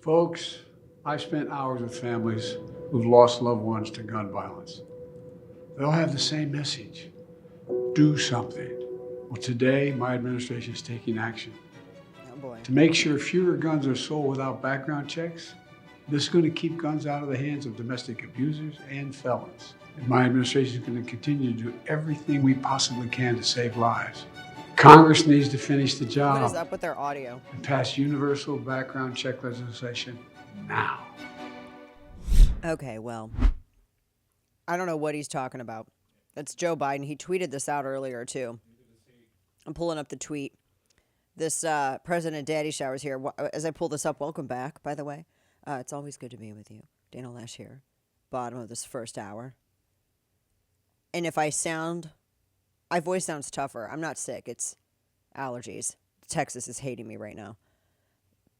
Folks, I've spent hours with families who've lost loved ones to gun violence. They all have the same message: do something. Well, today, my administration is taking action. Oh boy. To make sure fewer guns are sold without background checks, this is going to keep guns out of the hands of domestic abusers and felons. And my administration is going to continue to do everything we possibly can to save lives. Congress needs to finish the job. What is up with their audio? And pass universal background check legislation now. Okay, well, I don't know what he's talking about. That's Joe Biden. He tweeted this out earlier, too. I'm pulling up the tweet. This President Daddy Showers here. As I pull this up, welcome back, by the way. It's always good to be with you. Dana Lash here. Bottom of this first hour. And if my voice sounds tougher. I'm not sick. It's allergies. Texas is hating me right now.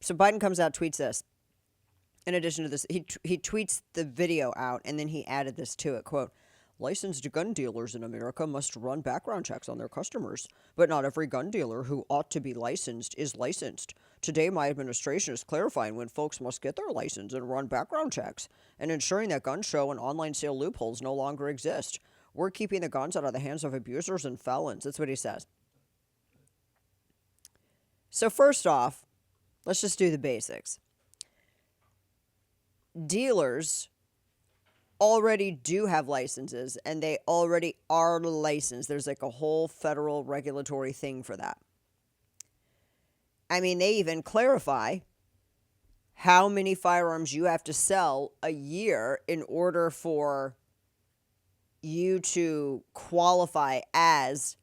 So Biden comes out, tweets this. In addition to this, he tweets the video out, and then he added this to it, quote, "Licensed gun dealers in America must run background checks on their customers, but not every gun dealer who ought to be licensed is licensed. Today, my administration is clarifying when folks must get their license and run background checks, and ensuring that gun show and online sale loopholes no longer exist. We're keeping the guns out of the hands of abusers and felons." That's what he says. So first off, let's just do the basics. Dealers already do have licenses, and they already are licensed. There's like a whole federal regulatory thing for that. I mean, they even clarify how many firearms you have to sell a year in order for you to qualify as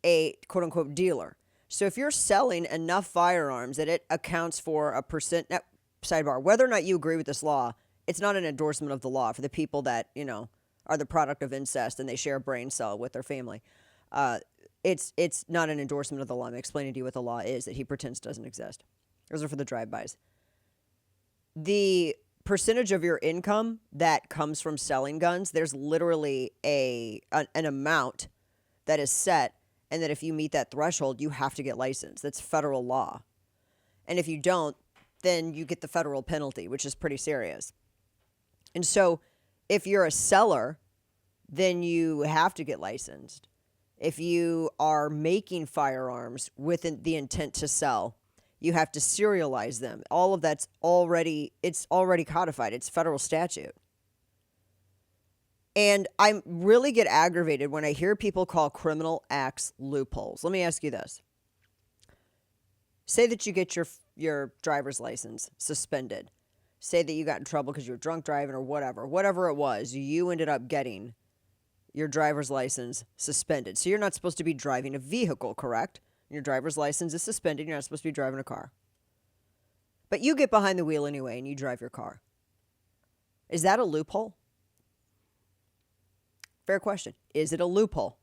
a quote-unquote dealer. So if you're selling enough firearms that it accounts for a percent... Now, sidebar, whether or not you agree with this law, it's not an endorsement of the law for the people that, are the product of incest and they share a brain cell with their family. It's not an endorsement of the law. I'm explaining to you what the law is that he pretends doesn't exist. Those are for the drive-bys. The percentage of your income that comes from selling guns, there's literally an amount that is set, and that if you meet that threshold, you have to get licensed. That's federal law. And if you don't, then you get the federal penalty, which is pretty serious. And so if you're a seller, then you have to get licensed. If you are making firearms with the intent to sell, you have to serialize them. All of that's already codified. It's federal statute. And I really get aggravated when I hear people call criminal acts loopholes. Let me ask you this. Say that you get your driver's license suspended. Say that you got in trouble because you were drunk driving or whatever it was, you ended up getting your driver's license suspended. So you're not supposed to be driving a vehicle, correct? Your driver's license is suspended. You're not supposed to be driving a car. But you get behind the wheel anyway and you drive your car. Is that a loophole? Fair question. Is it a loophole?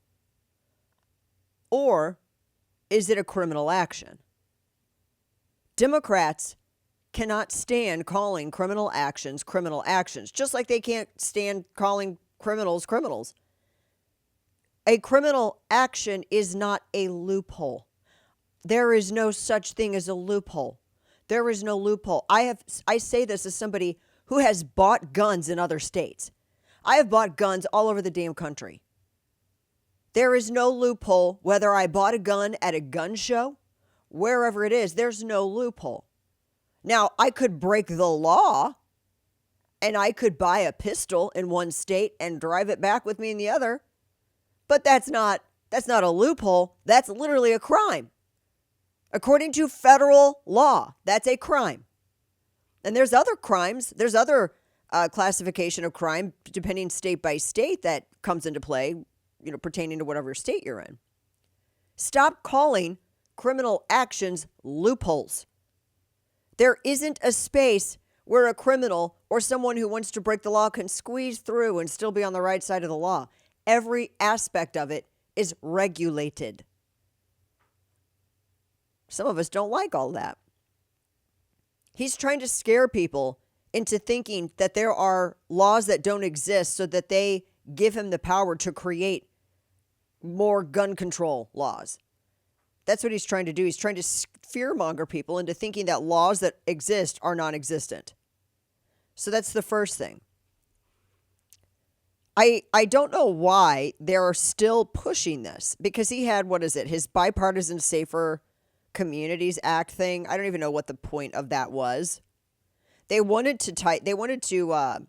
Or is it a criminal action? Democrats cannot stand calling criminal actions, just like they can't stand calling criminals. A criminal action is not a loophole. There is no such thing as a loophole. There is no loophole. I say this as somebody who has bought guns in other states. I have bought guns all over the damn country. There is no loophole whether I bought a gun at a gun show, wherever it is, there's no loophole. Now, I could break the law and I could buy a pistol in one state and drive it back with me in the other. But that's not a loophole. That's literally a crime. According to federal law, that's a crime. And there's other crimes. There's other classification of crime depending state by state that comes into play, pertaining to whatever state you're in. Stop calling criminal actions loopholes. There isn't a space where a criminal or someone who wants to break the law can squeeze through and still be on the right side of the law. Every aspect of it is regulated. Some of us don't like all that. He's trying to scare people into thinking that there are laws that don't exist so that they give him the power to create more gun control laws. That's what he's trying to do. He's trying to fearmonger people into thinking that laws that exist are non-existent. So that's the first thing. I don't know why they're still pushing this, because he had, what is it, his Bipartisan Safer Communities Act thing. I don't even know what the point of that was. They wanted to,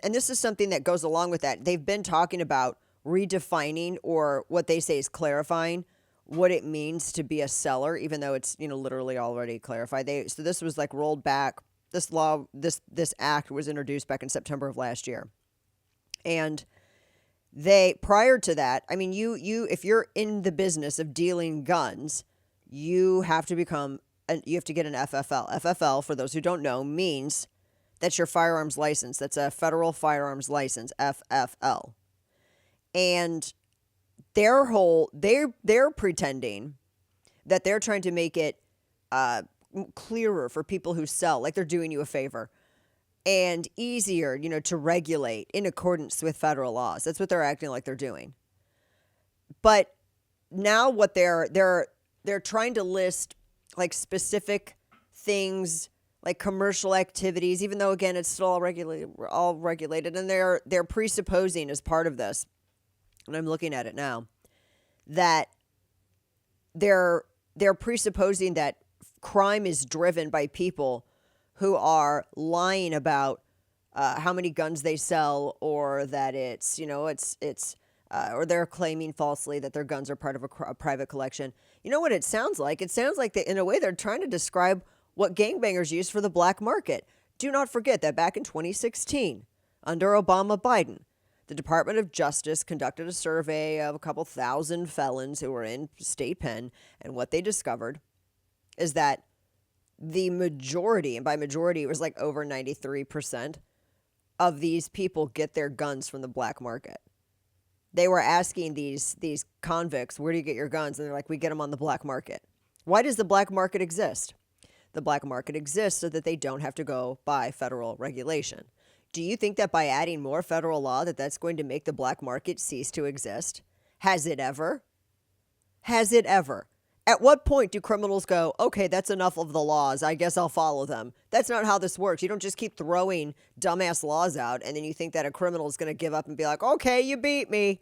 and this is something that goes along with that. They've been talking about redefining, or what they say is clarifying, what it means to be a seller, even though it's, literally already clarified. So this was like rolled back. This law, this act was introduced back in September of last year. And prior to that, I mean, if you're in the business of dealing guns, you have to get an FFL. FFL, for those who don't know, means that's your firearms license. That's a federal firearms license, FFL. And they're pretending that they're trying to make it clearer for people who sell, like they're doing you a favor, and easier, to regulate in accordance with federal laws. That's what they're acting like they're doing. But now what they're trying to list, like, specific things, like commercial activities, even though, again, it's still all regulated, and they're presupposing as part of this, and I'm looking at it now, that they're presupposing that crime is driven by people who are lying about how many guns they sell, or that it's or they're claiming falsely that their guns are part of a private collection. You know what it sounds like? It sounds like in a way they're trying to describe what gangbangers use for the black market. Do not forget that back in 2016, under Obama-Biden, the Department of Justice conducted a survey of a couple thousand felons who were in state pen, and what they discovered is that the majority, and by majority it was like over 93%, of these people get their guns from the black market. They were asking these convicts, where do you get your guns? And they're like, we get them on the black market. Why does the black market exist? The black market exists so that they don't have to go by federal regulation. Do you think that by adding more federal law that's going to make the black market cease to exist? Has it ever? Has it ever? At what point do criminals go, okay, that's enough of the laws, I guess I'll follow them? That's not how this works. You don't just keep throwing dumbass laws out and then you think that a criminal is going to give up and be like, okay, you beat me,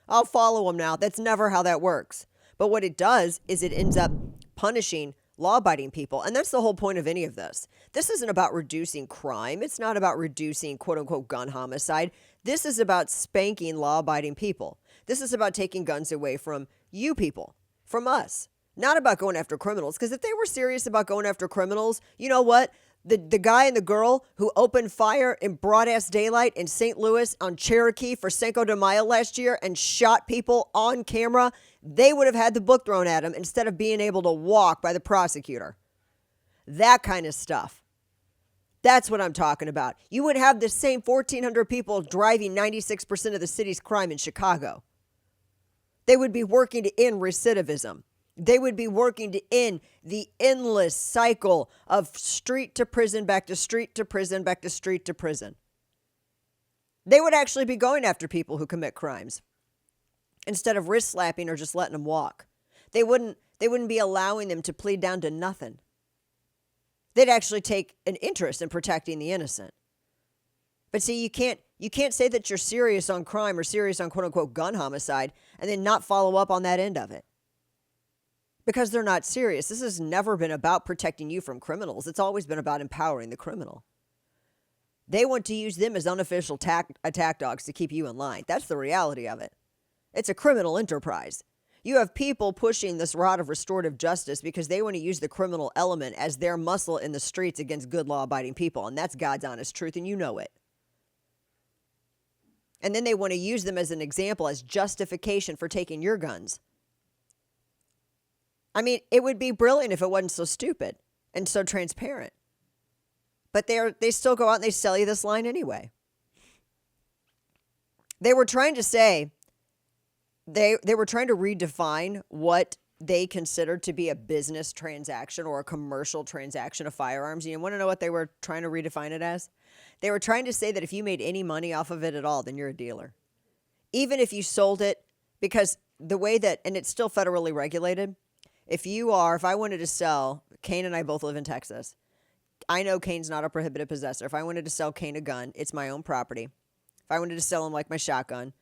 I'll follow them now. That's never how that works. But what it does is it ends up punishing law-abiding people. And that's the whole point of any of this. This isn't about reducing crime. It's not about reducing quote-unquote gun homicide. This is about spanking law-abiding people. This is about taking guns away from you people, from us. Not about going after criminals, because if they were serious about going after criminals, you know what? The guy and the girl who opened fire in broad-ass daylight in St. Louis on Cherokee for Cinco de Mayo last year and shot people on camera, they would have had the book thrown at them instead of being able to walk by the prosecutor. That kind of stuff. That's what I'm talking about. You would have the same 1,400 people driving 96% of the city's crime in Chicago. They would be working to end recidivism. They would be working to end the endless cycle of street to prison, back to street to prison, back to street to prison. They would actually be going after people who commit crimes instead of wrist slapping or just letting them walk. They wouldn't be allowing them to plead down to nothing. They'd actually take an interest in protecting the innocent. But see, you can't say that you're serious on crime or serious on quote unquote gun homicide and then not follow up on that end of it. Because they're not serious. This has never been about protecting you from criminals. It's always been about empowering the criminal. They want to use them as unofficial attack dogs to keep you in line. That's the reality of it. It's a criminal enterprise. You have people pushing this rod of restorative justice because they want to use the criminal element as their muscle in the streets against good law-abiding people. And that's God's honest truth, and you know it. And then they want to use them as an example, as justification for taking your guns. I mean, it would be brilliant if it wasn't so stupid and so transparent. But they still go out and they sell you this line anyway. They were trying to say, they were trying to redefine what they considered to be a business transaction or a commercial transaction of firearms. You want to know what they were trying to redefine it as? They were trying to say that if you made any money off of it at all, then you're a dealer. Even if you sold it, because the way that, and it's still federally regulated. If I wanted to sell, Kane and I both live in Texas. I know Kane's not a prohibited possessor. If I wanted to sell Kane a gun, it's my own property. If I wanted to sell him like my shotgun,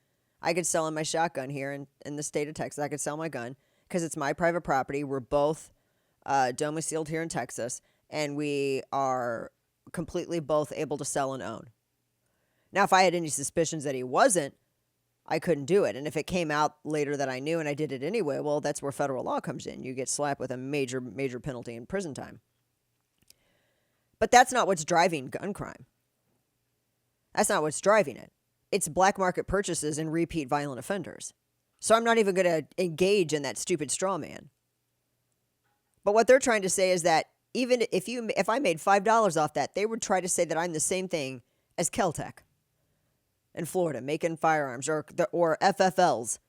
I could sell him my shotgun here in the state of Texas. I could sell my gun because it's my private property. We're both domiciled here in Texas, and we are completely both able to sell and own. Now, if I had any suspicions that he wasn't, I couldn't do it. And if it came out later that I knew and I did it anyway, well, that's where federal law comes in. You get slapped with a major, major penalty in prison time. But that's not what's driving gun crime. That's not what's driving it. It's black market purchases and repeat violent offenders. So I'm not even going to engage in that stupid straw man. But what they're trying to say is that even if I made $5 off that, they would try to say that I'm the same thing as Keltec in Florida, making firearms, or FFLs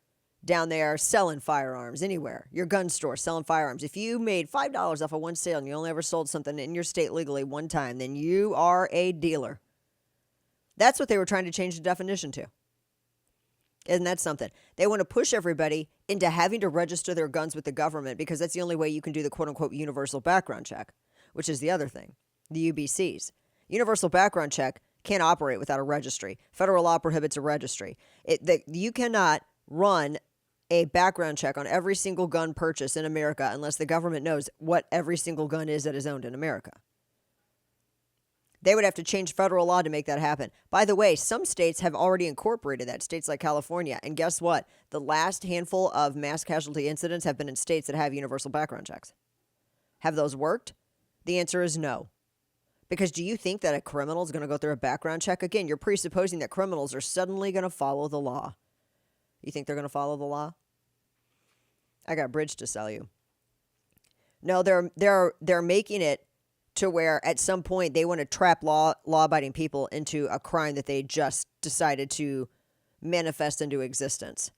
down there selling firearms anywhere. Your gun store selling firearms. If you made $5 off of one sale and you only ever sold something in your state legally one time, then you are a dealer. That's what they were trying to change the definition to. Isn't that something? They want to push everybody into having to register their guns with the government because that's the only way you can do the quote-unquote universal background check, which is the other thing, the UBCs. Universal background check can't operate without a registry. Federal law prohibits a registry. You cannot run a background check on every single gun purchase in America unless the government knows what every single gun is that is owned in America. They would have to change federal law to make that happen. By the way, some states have already incorporated that, states like California. And guess what? The last handful of mass casualty incidents have been in states that have universal background checks. Have those worked? The answer is no. Because do you think that a criminal is going to go through a background check? Again, you're presupposing that criminals are suddenly going to follow the law. You think they're going to follow the law? I got bridge to sell you. No, they're making it to where at some point they want to trap law-abiding people into a crime that they just decided to manifest into existence.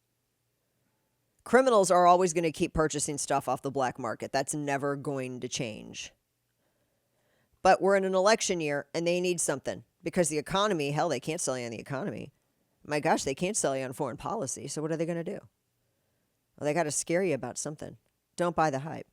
Criminals are always going to keep purchasing stuff off the black market. That's never going to change. But we're in an election year and they need something because the economy, hell, they can't sell you on the economy. My gosh, they can't sell you on foreign policy. So what are they going to do? Well, they got to scare you about something. Don't buy the hype.